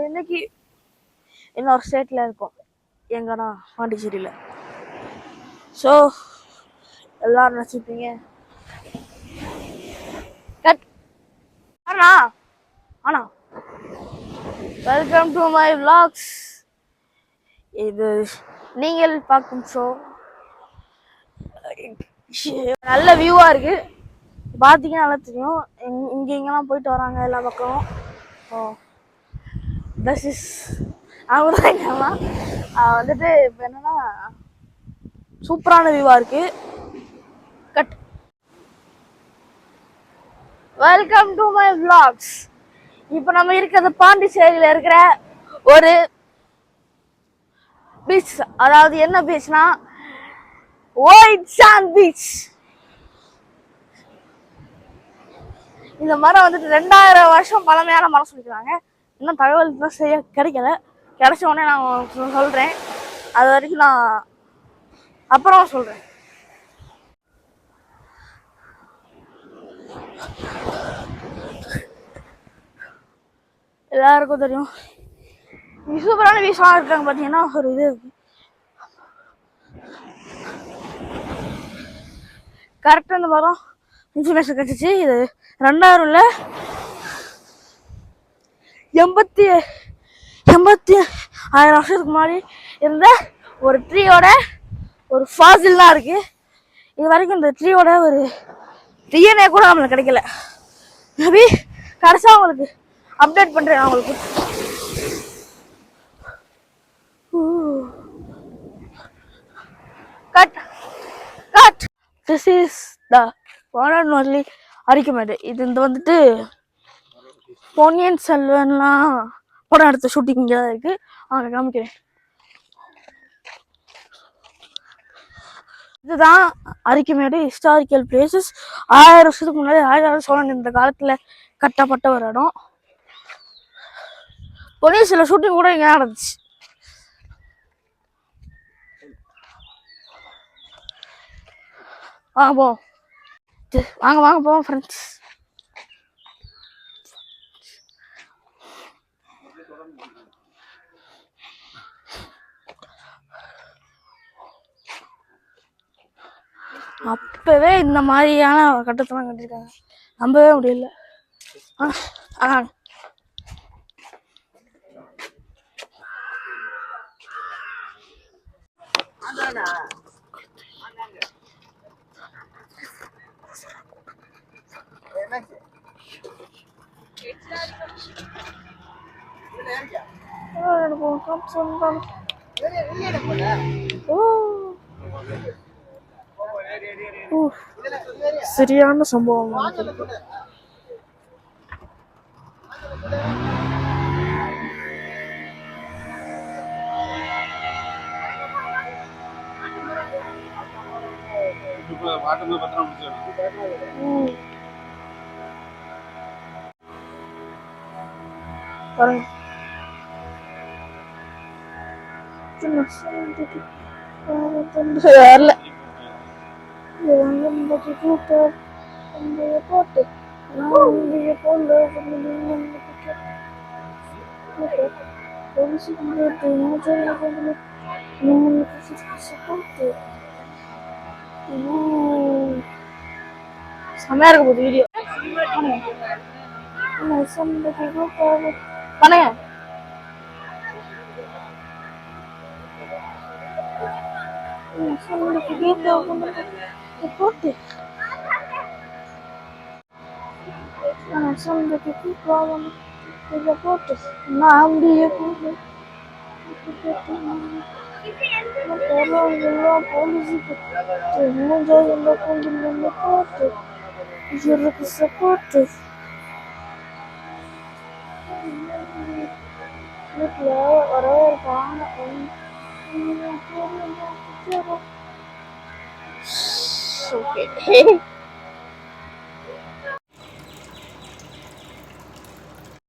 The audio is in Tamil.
இன்னைக்கு இன்னொரு ஸ்டேட்ல இருக்கோம். எங்கன்னா பாண்டிச்சேரியில். ஸோ எல்லாரும் நினச்சிப்பீங்க கட் ஆனா ஆனா வெல்கம் டு மை vlogs. இது நீங்கள் பார்க்கும் ஷோ. நல்ல வியூவா இருக்கு, பார்த்தீங்கன்னா நல்லா தெரியும். இங்கெல்லாம் போயிட்டு வராங்க எல்லா பக்கமும். ஓ திஸ் இஸ் அவங்க தான் எங்கெல்லாம் வந்துட்டு இப்போ என்னன்னா சூப்பரான வியூவா இருக்கு. Cut welcome to my vlogs. இப்போ நம்ம இருக்கிறது பாண்டிச்சேரியில் இருக்கிற ஒரு பீச். அதாவது என்ன பீச்னா ஒயிட் சாண்ட் பீச். இந்த மரம் வந்துட்டு 2000 வருஷம் பழமையான மரம் சொல்லிக்கிறாங்க. இன்னும் தகவல் தான் சரியா கிடைக்கல. கிடைச்ச உடனே நான் சொல்றேன். அது வரைக்கும் நான் அப்புறம் சொல்றேன். எல்லாருக்கும் தெரியும் சூப்பரான பீச்லாம் இருக்காங்க. பார்த்தீங்கன்னா ஒரு இது கரெக்டாக இந்த மரம் இன்ஃபர்மேஷன் கிடைச்சிச்சு. இது 2000ல் 80,000 வருஷத்துக்கு முன்னாடி இருந்த ஒரு ட்ரீயோட ஒரு ஃபாசில் தான் இருக்கு. இது வரைக்கும் இந்த ட்ரீயோட ஒரு டிஎன்ஏ கூட நம்மளுக்கு கிடைக்கல. மேபி கடைசியாக உங்களுக்கு அப்டேட் பண்றேன். உங்களுக்கு cut cut this is the one and only Arikamedu. இது இந்த வந்துட்டு பொன்னியின் செல்வன்லாம் படம் எடுத்த ஷூட்டிங் இங்கே தான் இருக்கு. அவங்க காமிக்கிறேன். இதுதான் அரிக்குமேடு ஹிஸ்டாரிக்கல் பிளேசஸ். 1000 வருஷத்துக்கு முன்னாடி ராஜராஜ சோழன் இந்த காலத்துல கட்டப்பட்ட ஒரு இடம். பொன்னியின் செல்வன் ஷூட்டிங் கூட இங்கே நடந்துச்சு. வாங்க போவோம். வாங்க வாங்க போவோம் ஃப்ரெண்ட்ஸ். அப்பவே இந்த மாதிரியான கட்டத்தெல்லாம் கட்டிருக்காங்க, நம்பவே முடியல. சரியான சம்பவம். வரல போட்டு செம்மையா இருக்க போகுது வீடியோ. பண்ணுங்க. போட்டு போட்டு நான் போட்டு வீட்டுல ஒரே ஒரு பானை. Okay.